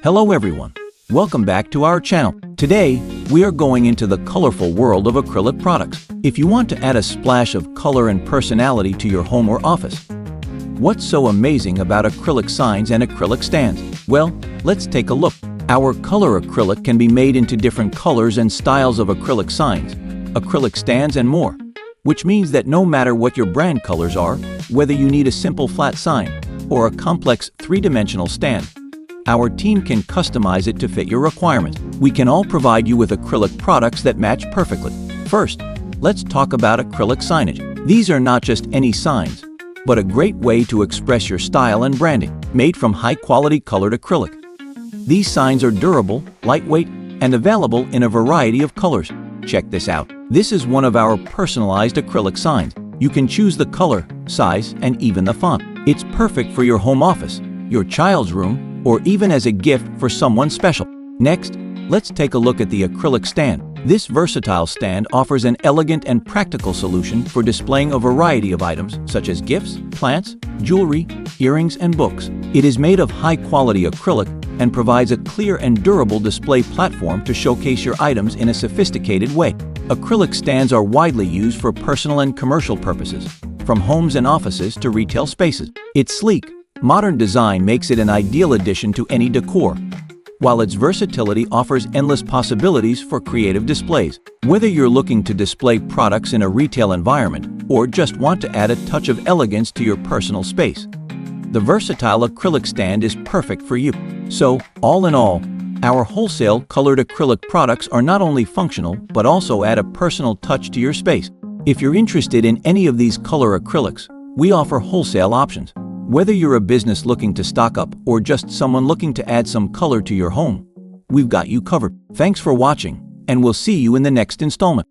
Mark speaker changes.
Speaker 1: Hello everyone, welcome back to our channel. Today, we are going into the colorful world of acrylic products. If you want to add a splash of color and personality to your home or office, what's so amazing about acrylic signs and acrylic stands? Well, let's take a look. Our color acrylic can be made into different colors and styles of acrylic signs, acrylic stands and more, which means that no matter what your brand colors are, whether you need a simple flat sign or a complex three-dimensional stand, our team can customize it to fit your requirements. We can all provide you with acrylic products that match perfectly. First, let's talk about acrylic signage. These are not just any signs, but a great way to express your style and branding, made from high-quality colored acrylic. These signs are durable, lightweight, and available in a variety of colors. Check this out. This is one of our personalized acrylic signs. You can choose the color, size, and even the font. It's perfect for your home office, your child's room, or even as a gift for someone special. Next, let's take a look at the acrylic stand. This versatile stand offers an elegant and practical solution for displaying a variety of items such as gifts, plants, jewelry, earrings, and books. It is made of high-quality acrylic and provides a clear and durable display platform to showcase your items in a sophisticated way. Acrylic stands are widely used for personal and commercial purposes, from homes and offices to retail spaces. Its sleek, modern design makes it an ideal addition to any decor, while its versatility offers endless possibilities for creative displays. Whether you're looking to display products in a retail environment or just want to add a touch of elegance to your personal space, the versatile acrylic stand is perfect for you. So, all in all, our wholesale colored acrylic products are not only functional but also add a personal touch to your space. If you're interested in any of these color acrylics, we offer wholesale options. Whether you're a business looking to stock up or just someone looking to add some color to your home, we've got you covered. Thanks for watching, and we'll see you in the next installment.